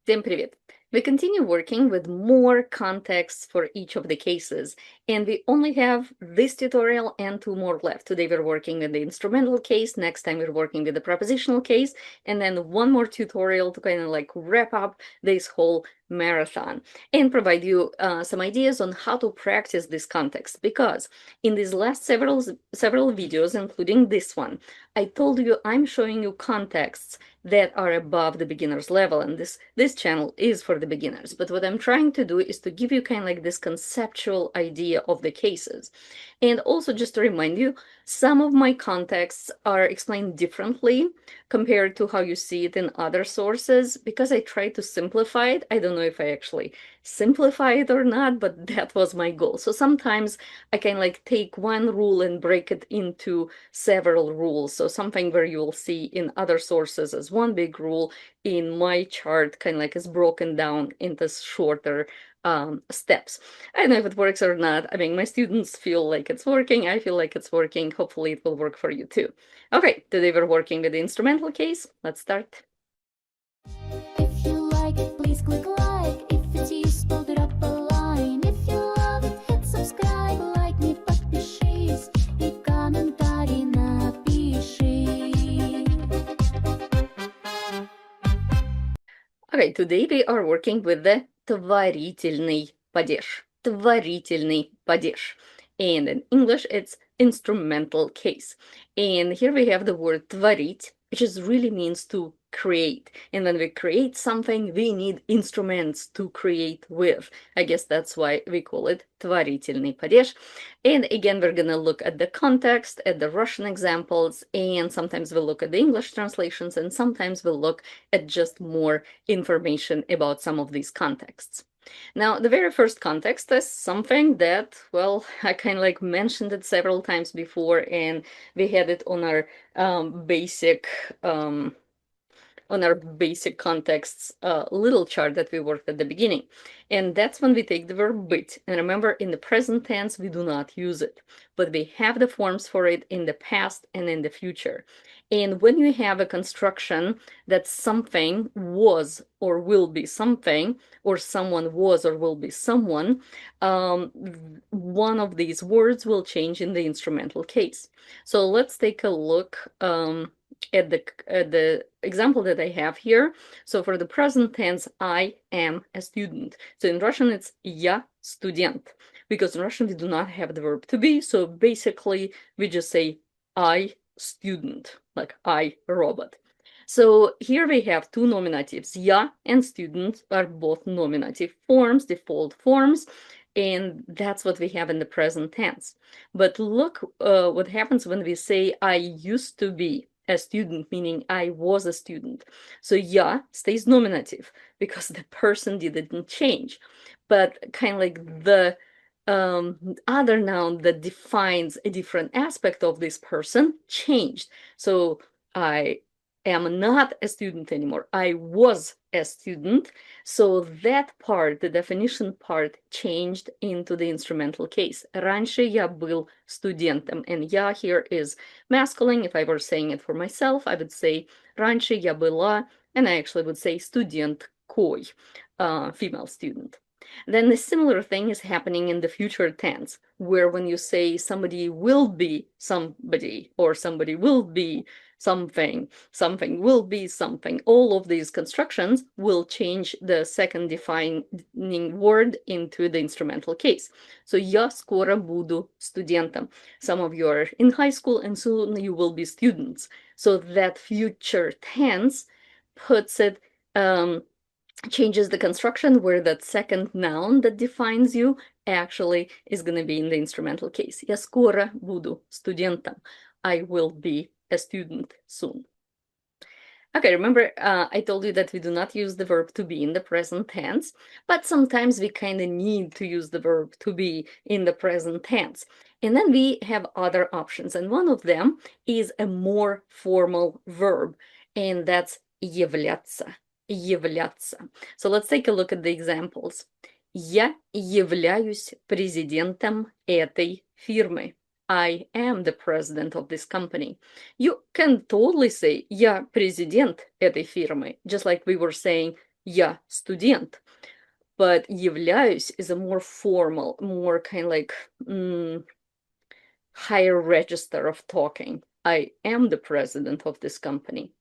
Всем привет! We continue working with more contexts for each of the cases, and we only have this tutorial and two more left. Today we're working with the instrumental case, next time we're working with the propositional case, and then one more tutorial to kind of like wrap up this whole marathon and provide you some ideas on how to practice this context, because in these last several videos, including this one, I told you I'm showing you contexts that are above the beginner's level, and this channel is for the beginners. But what I'm trying to do is to give you kind of like this conceptual idea of the cases. And also just to remind you, some of my contexts are explained differently compared to how you see it in other sources, because I try to simplify it. I don't know if I actually simplify it or not, but that was my goal. So sometimes I can like take one rule and break it into several rules. So something where you will see in other sources as one big rule, in my chart kind of like is broken down into shorter steps. I don't know if it works or not. I mean, my students feel like it's working. I feel like it's working. Hopefully it will work for you too. Okay, today we're working with the instrumental case. Let's start. If you like it, please click like. If it's useful, drop a line. If you love it, hit subscribe. Like me, подпишись и комментарий напиши. Okay, today we are working with the творительный падеж. Творительный падеж. And in English, it's instrumental case. And here we have the word творить, which is really means to create. And when we create something, we need instruments to create with. I guess that's why we call it творительный падеж. And again, we're going to look at the context, at the Russian examples, and sometimes we'll look at the English translations, and sometimes we'll look at just more information about some of these contexts. Now, the very first context is something that, well, I kind of like mentioned it several times before, and we had it on our basic contexts little chart that we worked at the beginning. And that's when we take the verb быть. And remember, in the present tense, we do not use it, but we have the forms for it in the past and in the future. And when you have a construction that something was or will be something, or someone was or will be someone, one of these words will change in the instrumental case. So let's take a look at the example that I have here. So for the present tense, I am a student. So in Russian, it's я студент, because in Russian we do not have the verb to be. So basically, we just say I student, like I robot. So here we have two nominatives. Я and student are both nominative forms, default forms, and that's what we have in the present tense. But look what happens when we say I used to be a student, meaning I was a student. So я stays nominative because the person didn't change. But kind of like the other noun that defines a different aspect of this person changed. So I am not a student anymore. I was a student. So that part, the definition part, changed into the instrumental case. Раньше я был студентом. And я here is masculine. If I were saying it for myself, I would say раньше я была, and I actually would say студенткой, female student. Then a similar thing is happening in the future tense, where when you say somebody will be somebody, or somebody will be something, something will be something, all of these constructions will change the second defining word into the instrumental case. So я скоро буду студентом. Some of you are in high school and soon you will be students. So that future tense puts it changes the construction where that second noun that defines you actually is going to be in the instrumental case. Я скоро буду студентом. I will be a student soon. Okay, remember I told you that we do not use the verb to be in the present tense, but sometimes we kind of need to use the verb to be in the present tense. And then we have other options, and one of them is a more formal verb, and that's являться. Являться. So let's take a look at the examples. Я являюсь президентом этой фирмы. I am the president of this company. You can totally say я президент этой фирмы, just like we were saying Я студент. But являюсь is a more formal, more kind of like higher register of talking. I am the president of this company.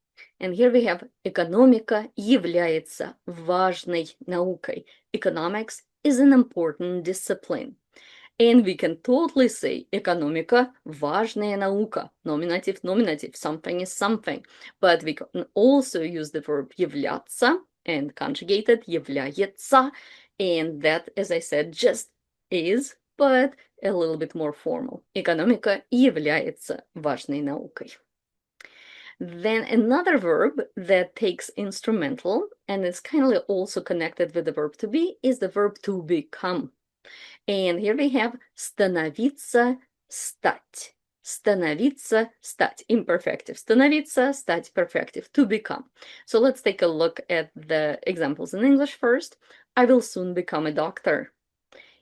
And here we have экономика является важной наукой. Economics is an important discipline. And we can totally say экономика важная наука. Nominative, nominative, something is something. But we can also use the verb являться and conjugated является. And that, as I said, just is, but a little bit more formal. Экономика является важной наукой. Then another verb that takes instrumental and is kind of also connected with the verb to be is the verb to become. And here we have становиться, стать. Становиться, стать. Imperfective. Становиться, стать, perfective. To become. So let's take a look at the examples in English first. I will soon become a doctor.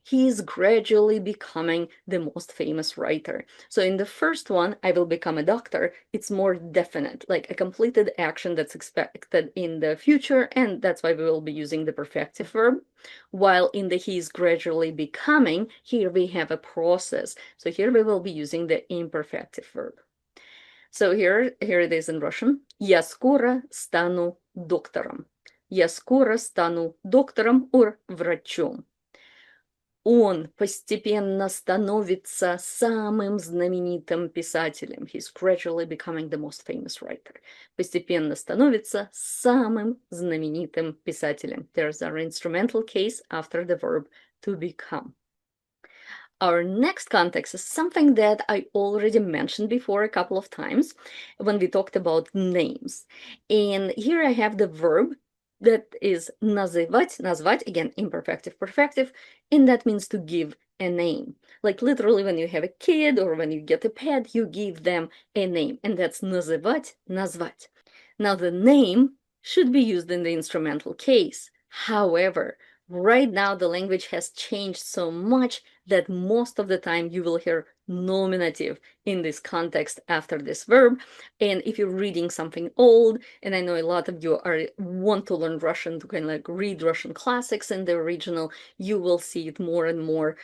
He is gradually becoming the most famous writer. So in the first one, I will become a doctor, it's more definite, like a completed action that's expected in the future, and that's why we will be using the perfective verb. While in the he is gradually becoming, here we have a process. So here we will be using the imperfective verb. So here it is in Russian. Я скоро стану доктором. Я скоро стану доктором or врачом. Он постепенно становится самым знаменитым писателем. He's gradually becoming the most famous writer. Постепенно становится самым знаменитым писателем. There's our instrumental case after the verb to become. Our next context is something that I already mentioned before a couple of times when we talked about names. And here I have the verb that is называть, назвать, again, imperfective, perfective, and that means to give a name. Like literally when you have a kid or when you get a pet, you give them a name, and that's называть, назвать. Now the name should be used in the instrumental case. However, right now the language has changed so much that most of the time you will hear nominative in this context after this verb. And if you're reading something old, and I know a lot of you want to learn Russian to kind of like read Russian classics in the original, you will see it more and more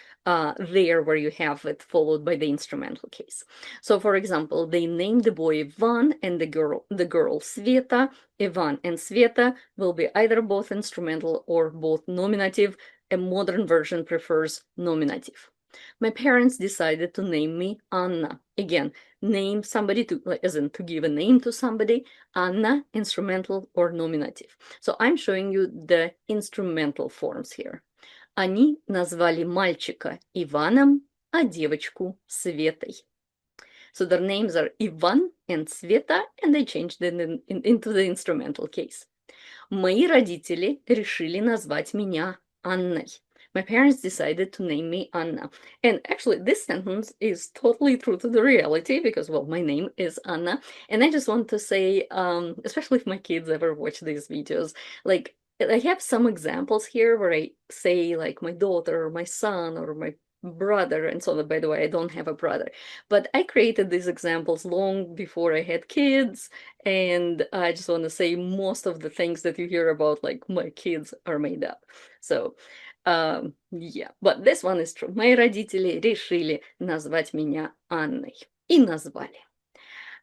there where you have it followed by the instrumental case. So for example, they named the boy Ivan and the girl Sveta. Ivan and Sveta will be either both instrumental or both nominative. A modern version prefers nominative. My parents decided to name me Anna. Again, name somebody to, as in to give a name to somebody. Anna, instrumental or nominative. So I'm showing you the instrumental forms here. Они назвали мальчика Иваном, а девочку Светой. So their names are Ivan and Sveta, and they changed it into the instrumental case. Мои родители решили назвать меня Анной. My parents decided to name me Anna. And actually, this sentence is totally true to the reality because, well, my name is Anna. And I just want to say, especially if my kids ever watch these videos, like, I have some examples here where I say, like, my daughter or my son or my brother and so on. By the way, I don't have a brother, but I created these examples long before I had kids, and I just want to say most of the things that you hear about like my kids are made up. So yeah, but this one is true. Мои родители решили назвать меня Анной и назвали.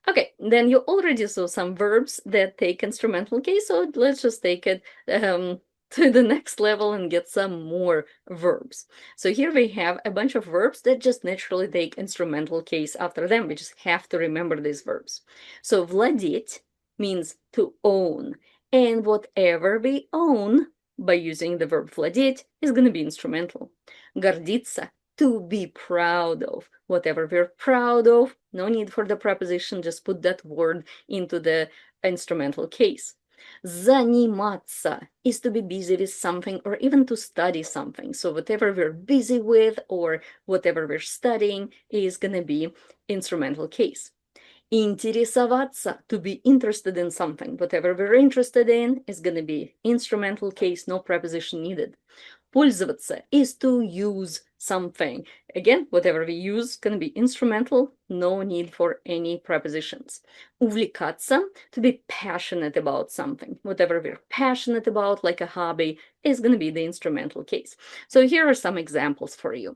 Okay, then you already saw some verbs that take instrumental case, so let's just take it to the next level and get some more verbs. So here we have a bunch of verbs that just naturally take instrumental case after them. We just have to remember these verbs. So владеть means to own, and whatever we own by using the verb владеть is going to be instrumental. Гордиться, to be proud of. Whatever we're proud of, no need for the preposition, just put that word into the instrumental case. Заниматься is to be busy with something or even to study something. So whatever we're busy with or whatever we're studying is going to be instrumental case. Интересоваться, to be interested in something. Whatever we're interested in is going to be instrumental case, no preposition needed. Пользоваться is to use something. Again, whatever we use can be instrumental, no need for any prepositions. Увлекаться, to be passionate about something. Whatever we're passionate about, like a hobby, is going to be the instrumental case. So here are some examples for you.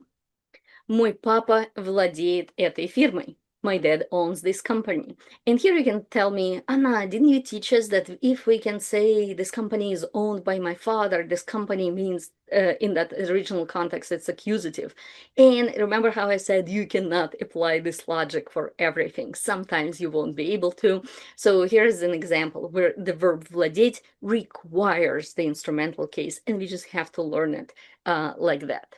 Мой папа владеет этой фирмой. My dad owns this company. And here you can tell me, Anna, didn't you teach us that if we can say this company is owned by my father, this company means in that original context, it's accusative. And remember how I said you cannot apply this logic for everything. Sometimes you won't be able to. So here's an example where the verb владеть requires the instrumental case, and we just have to learn it like that.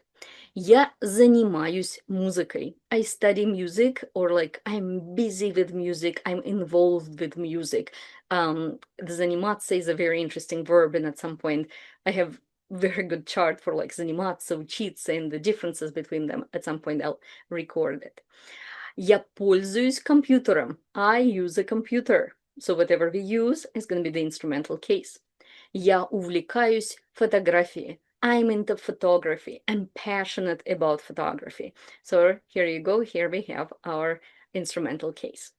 Я занимаюсь музыкой. I study music, or like I'm busy with music, I'm involved with music. Заниматься is a very interesting verb, and at some point I have very good chart for like заниматься, учиться, and the differences between them. At some point I'll record it. Я пользуюсь компьютером. I use a computer. So whatever we use is going to be the instrumental case. Я увлекаюсь фотографией. I'm into photography. I'm passionate about photography. So here you go. Here we have our instrumental case.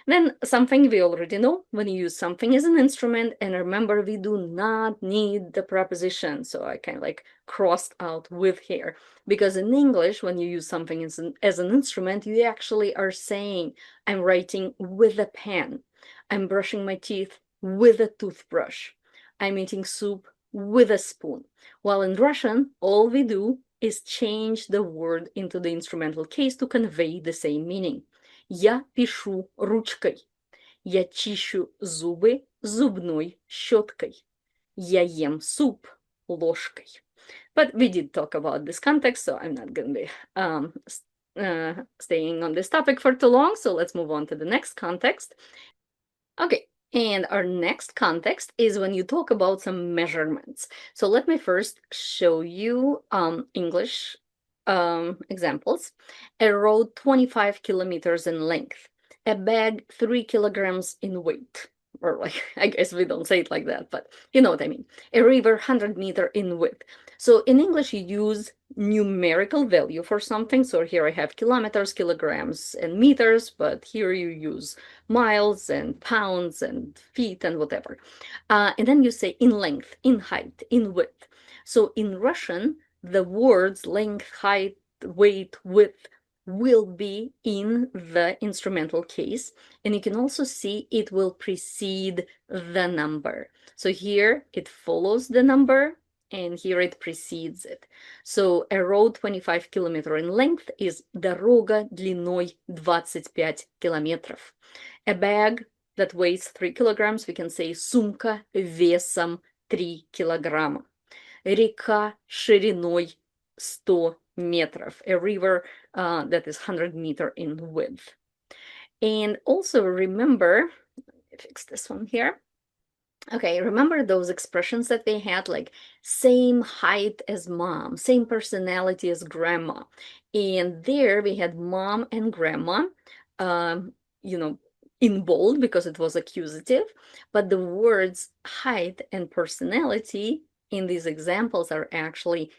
Then something we already know, when you use something as an instrument, and remember, we do not need the preposition. So I kind of like crossed out with here, because in English, when you use something as an instrument, you actually are saying, I'm writing with a pen. I'm brushing my teeth with a toothbrush. I'm eating soup with a spoon. While in Russian, all we do is change the word into the instrumental case to convey the same meaning. Я пишу ручкой. Я чищу зубы зубной щеткой. Я ем суп ложкой. But we did talk about this context, so I'm not going to be staying on this topic for too long. So let's move on to the next context. Okay. And our next context is when you talk about some measurements. So let me first show you English examples. A road 25 kilometers in length. A bag 3 kilograms in weight. Or like, I guess we don't say it like that, but you know what I mean. A river 100 meter in width. So in English, you use numerical value for something. So here I have kilometers, kilograms, and meters, but here you use miles and pounds and feet and whatever. And then you say in length, in height, in width. So in Russian, the words length, height, weight, width will be in the instrumental case, and you can also see it will precede the number. So here it follows the number, and here it precedes it. So a road 25 kilometers in length is дорога длиной 25 километров. A bag that weighs 3 kilograms, we can say сумка весом 3 килограмма. Река шириной 100 метров, a river that is 100 meters in width. And also remember, let me fix this one here. Okay, remember those expressions that we had, like same height as mom, same personality as grandma. And there we had mom and grandma, you know, in bold because it was accusative, but the words height and personality in these examples are actually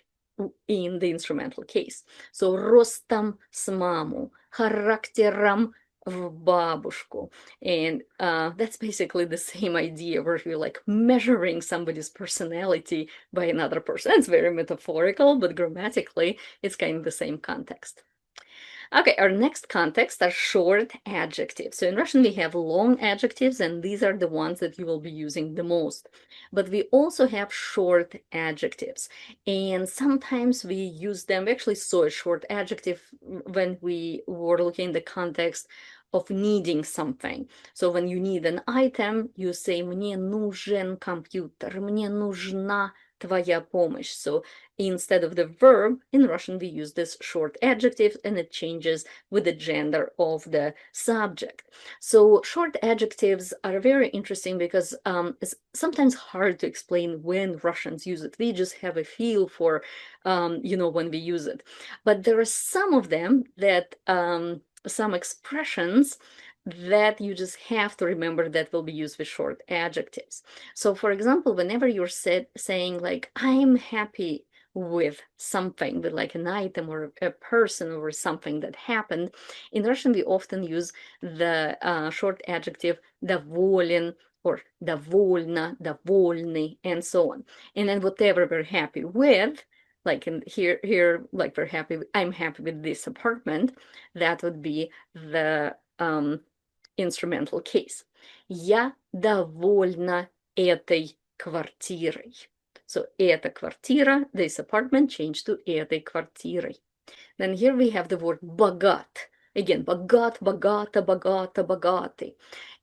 in the instrumental case. So ростом с маму, характером в бабушку. And that's basically the same idea where you're like measuring somebody's personality by another person. It's very metaphorical, but grammatically, it's kind of the same context. Okay, our next context are short adjectives. So in Russian, we have long adjectives, and these are the ones that you will be using the most. But we also have short adjectives, and sometimes we use them. We actually saw a short adjective when we were looking at the context of needing something. So when you need an item, you say «Мне нужен компьютер», «Мне нужна твоя помощь». So instead of the verb, in Russian, we use this short adjective, and it changes with the gender of the subject. So short adjectives are very interesting because it's sometimes hard to explain when Russians use it. We just have a feel for, you know, when we use it. But there are some of them that, some expressions that you just have to remember that will be used with short adjectives. So for example, whenever you're saying like, I'm happy with something, with like an item or a person or something that happened. In Russian, we often use the short adjective доволен or довольна, довольный, and so on. And then whatever we're happy with, like in here, like we're happy, I'm happy with this apartment, that would be the instrumental case. Я довольна этой квартирой. So, эта квартира, this apartment, changed to этой квартирой. Then here we have the word богат. Again, богат, богата, богата, богатый.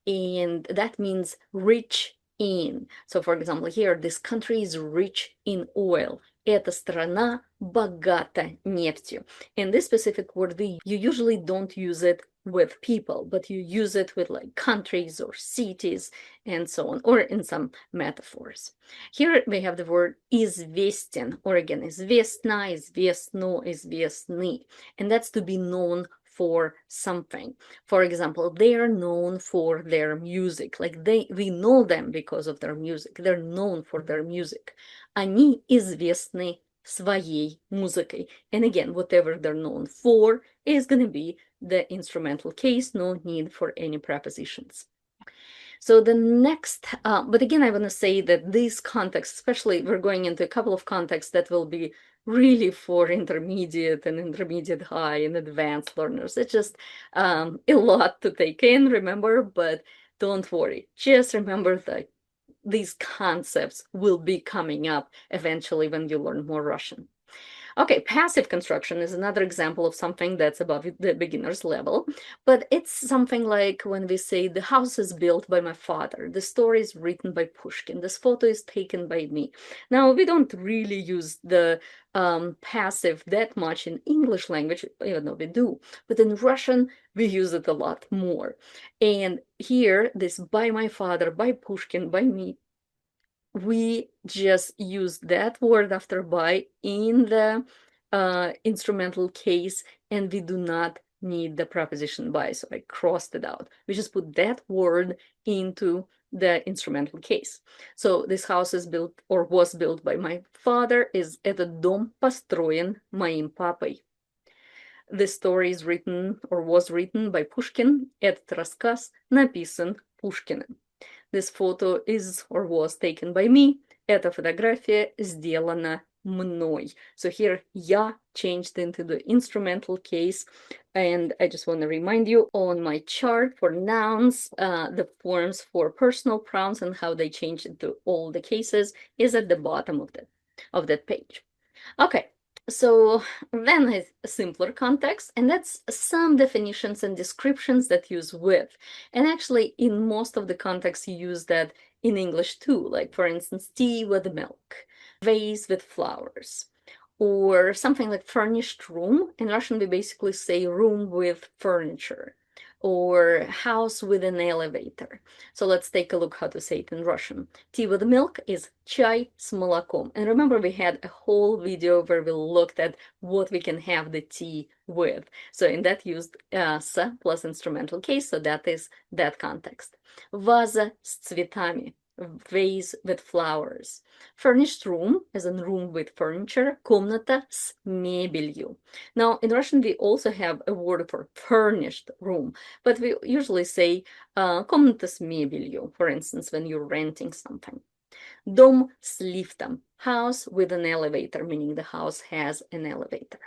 And that means rich in. So, for example, here, this country is rich in oil. Эта страна богата нефтью. And this specific word, you usually don't use it with people, but you use it with like countries or cities and so on, or in some metaphors. Here we have the word известен, or again, известна, известно, известный, and that's to be known for something. For example, they are known for their music, like we know them because of their music, they're known for their music. Они известны своей музыкой. And again, whatever they're known for is going to be the instrumental case, no need for any prepositions. So the next, but again, I want to say that this context, especially we're going into a couple of contexts that will be really for intermediate and intermediate high and advanced learners. It's just a lot to take in, remember, but don't worry. Just remember that these concepts will be coming up eventually when you learn more Russian. Okay, passive construction is another example of something that's above the beginner's level, but it's something like when we say the house is built by my father, the story is written by Pushkin, this photo is taken by me. Now, we don't really use the passive that much in English language, even though we do, but in Russian, we use it a lot more. And here, this by my father, by Pushkin, by me, we just use that word after by in the instrumental case, and we do not need the preposition by, so I crossed it out. We just put that word into the instrumental case. So this house is built or was built by my father, этот дом построен моим папой. This story is written or was written by Pushkin. Этот рассказ написан Пушкиным. This photo is or was taken by me. Эта фотография сделана мной. So here, я changed into the instrumental case. And I just want to remind you, on my chart for nouns, the forms for personal pronouns and how they change into all the cases is at the bottom of that page. Okay. So then a simpler context, and that's some definitions and descriptions that use with. And actually, in most of the contexts, you use that in English too, like for instance, tea with milk, vase with flowers, or something like furnished room. In Russian, we basically say room with furniture, or house with an elevator. So let's take a look how to say it in Russian. Tea with milk is чай с молоком. And remember, we had a whole video where we looked at what we can have the tea with. So in that used с plus instrumental case, so that is that context. Ваза с цветами, vase with flowers. Furnished room is a room with furniture. Комната с мебелью. Now, in Russian, we also have a word for furnished room, but we usually say комната с мебелью, for instance, when you're renting something. Дом с лифтом, house with an elevator, meaning the house has an elevator.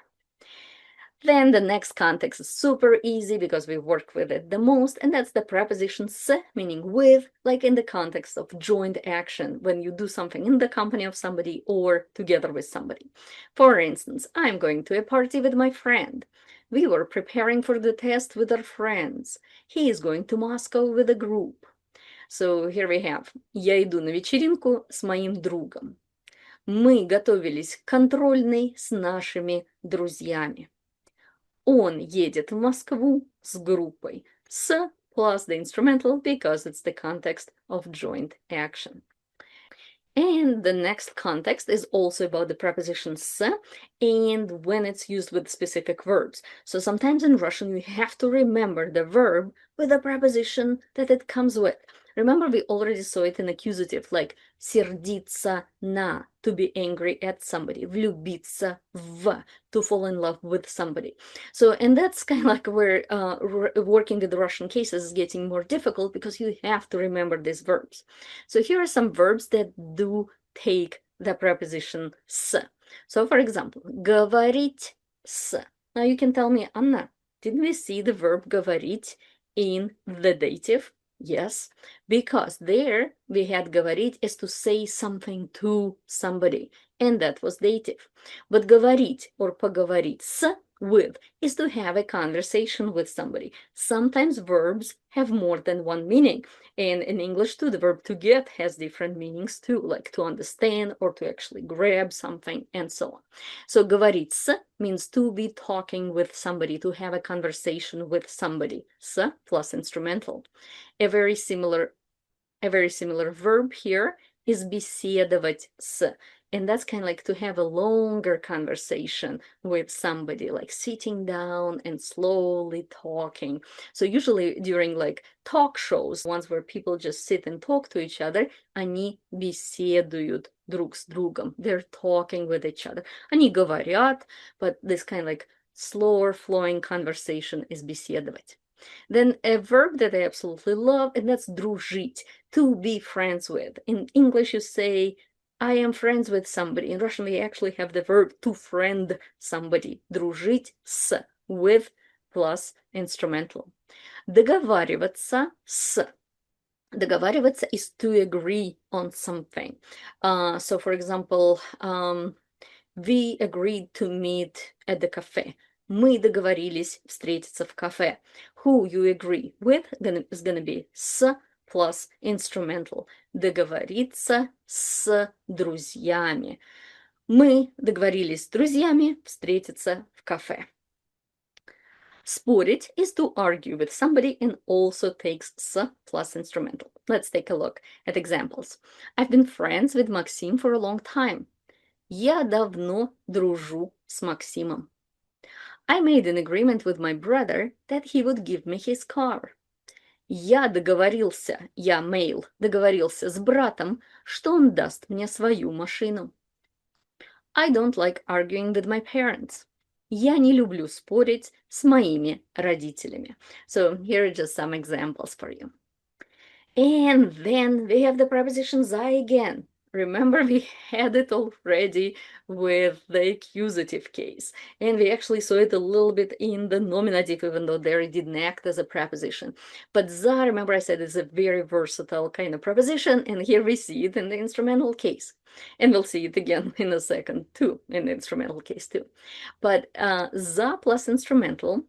Then the next context is super easy because we work with it the most, and that's the preposition с, meaning with, like in the context of joint action, when you do something in the company of somebody or together with somebody. For instance, I'm going to a party with my friend. We were preparing for the test with our friends. He is going to Moscow with a group. So here we have «Я иду на вечеринку с моим другом». Мы готовились к контрольной с нашими друзьями. Он едет в Москву с группой. С plus the instrumental because it's the context of joint action. And the next context is also about the preposition с and when it's used with specific verbs. So sometimes in Russian you have to remember the verb with the preposition that it comes with. Remember, we already saw it in accusative, like сердиться на, to be angry at somebody. Влюбиться в, to fall in love with somebody. So, and that's kind of like where working with the Russian cases is getting more difficult because you have to remember these verbs. So here are some verbs that do take the preposition с. So, for example, говорить с. Now you can tell me, Anna, didn't we see the verb говорить in the dative? Yes, because there we had говорить as to say something to somebody, and that was dative. But говорить or поговорить с, with, is to have a conversation with somebody. Sometimes verbs have more than one meaning, and in English too, the verb to get has different meanings too, like to understand or to actually grab something and so on. So говорить с means to be talking with somebody, to have a conversation with somebody. С plus instrumental. A very similar verb here is беседовать с. And that's kind of like to have a longer conversation with somebody, like sitting down and slowly talking. So usually during like talk shows, ones where people just sit and talk to each other, они беседуют друг с другом. They're talking with each other. Они говорят, but this kind of like slower flowing conversation is беседовать. Then a verb that I absolutely love, and that's дружить, to be friends with. In English, you say, I am friends with somebody. In Russian, we actually have the verb to friend somebody. Дружить с, with, plus instrumental. Договариваться с. Договариваться is to agree on something. So, for example, we agreed to meet at the cafe. Мы договорились встретиться в кафе. Who you agree with is going to be с plus instrumental. Договориться с друзьями. Мы договорились с друзьями встретиться в кафе. Спорить is to argue with somebody and also takes с plus instrumental. Let's take a look at examples. I've been friends with Maxim for a long time. Я давно дружу с Максимом. I made an agreement with my brother that he would give me his car. Я договорился с братом, что он даст мне свою машину. I don't like arguing with my parents. Я не люблю спорить с моими родителями. So here are just some examples for you. And then we have the preposition за again. Remember, we had it already with the accusative case, and we actually saw it a little bit in the nominative, even though there it didn't act as a preposition. But za, remember I said, is a very versatile kind of preposition, and here we see it in the instrumental case. And we'll see it again in a second too, in the instrumental case too. But za plus instrumental,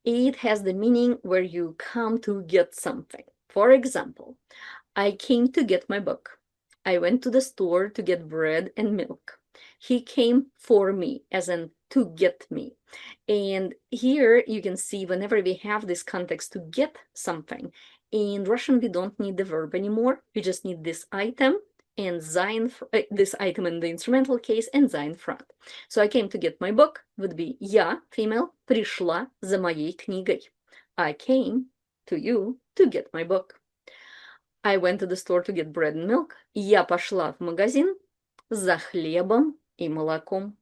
it has the meaning where you come to get something. For example, I came to get my book. I went to the store to get bread and milk. He came for me, as in to get me. And here you can see whenever we have this context to get something, in Russian we don't need the verb anymore. We just need this item and this item in the instrumental case and за in front. So I came to get my book would be я, female, пришла за моей книгой. I came to you to get my book. I went to the store to get bread and milk. Я пошла в магазин за хлебом и молоком.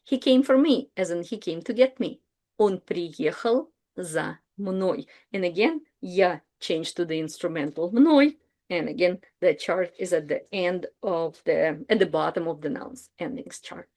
He came for me, as in he came to get me. Он приехал за мной. And again, я changed to the instrumental мной. And again, the chart is at the bottom of the nouns endings chart.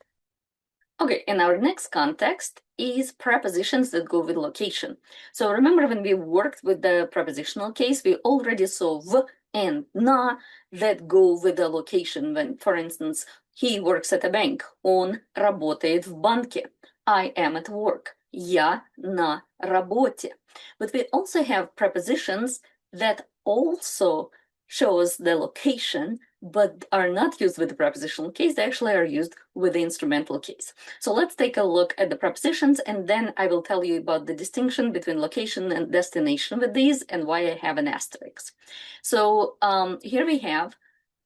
Okay, and our next context is prepositions that go with location. So remember when we worked with the prepositional case, we already saw v and na that go with the location. When, for instance, he works at a bank. Он работает в банке. I am at work. Я на работе. But we also have prepositions that also shows the location, but are not used with the prepositional case. They actually are used with the instrumental case. So let's take a look at the prepositions, and then I will tell you about the distinction between location and destination with these and why I have an asterisk. So here we have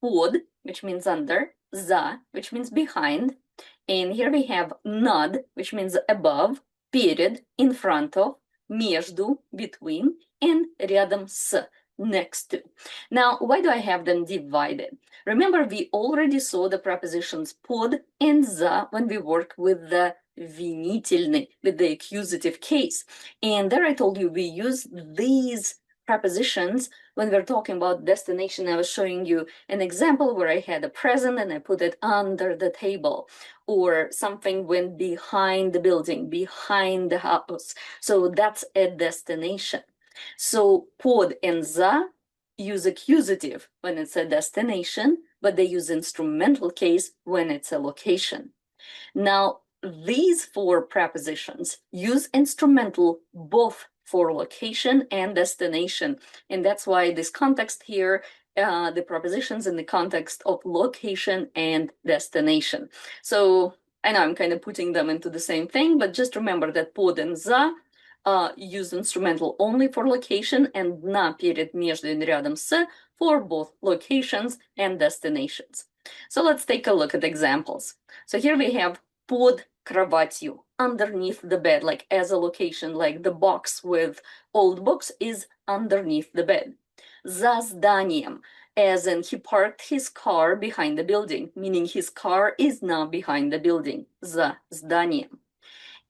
под, which means under, за, which means behind, and here we have над, which means above, перед, in front of, между, between, and рядом с, next to. Now, why do I have them divided? Remember, we already saw the prepositions pod and za when we work with the винительный, with the accusative case. And there I told you we use these prepositions when we're talking about destination. I was showing you an example where I had a present and I put it under the table, or something went behind the building, behind the house. So that's a destination. So pod and za use accusative when it's a destination, but they use instrumental case when it's a location. Now, these four prepositions use instrumental both for location and destination. And that's why this context here, the prepositions in the context of location and destination. So I know I'm kind of putting them into the same thing, but just remember that pod and za use instrumental only for location and на, перед, между и рядом с for both locations and destinations. So let's take a look at examples. So here we have под кроватью, underneath the bed, like as a location, like the box with old books is underneath the bed. За зданием, as in he parked his car behind the building, meaning his car is now behind the building. За зданием.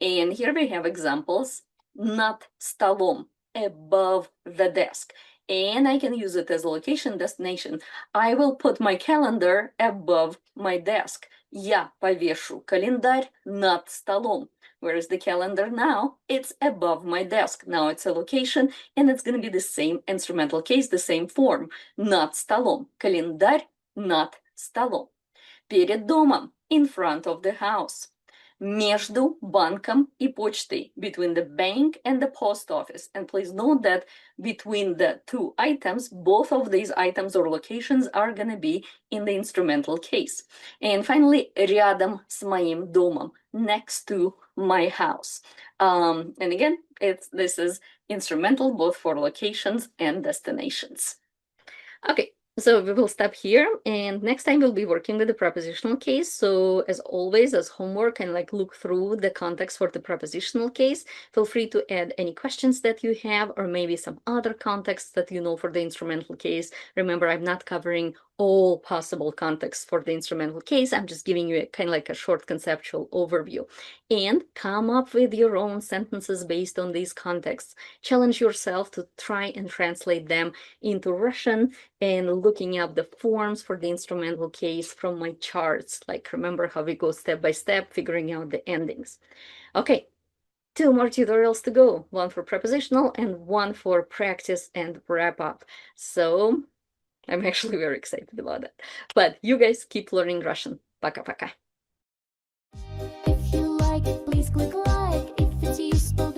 And here we have examples. Над столом, above the desk. And I can use it as a location, destination. I will put my calendar above my desk. Я повешу календарь над столом. Whereas the calendar now, it's above my desk. Now it's a location, and it's going to be the same instrumental case, the same form. Над столом. Календарь над столом. Перед домом, in front of the house. Между банком и почтой, between the bank and the post office. And please note that between the two items, both of these items or locations are going to be in the instrumental case. And finally, рядом с моим домом, next to my house. And again, this is instrumental both for locations and destinations. Okay. So we will stop here, and next time we'll be working with the prepositional case. So as always, as homework, and like look through the context for the prepositional case. Feel free to add any questions that you have, or maybe some other contexts that you know for the instrumental case. Remember, I'm not covering all possible contexts for the instrumental case. I'm just giving you a kind of like a short conceptual overview. And come up with your own sentences based on these contexts. Challenge yourself to try and translate them into Russian, and looking up the forms for the instrumental case from my charts. Like, remember how we go step by step, figuring out the endings. Okay, 2 more tutorials to go. 1 for prepositional and 1 for practice and wrap up. So I'm actually very excited about that. But you guys keep learning Russian. Пока-пока. If you like it, please click like. If it's useful,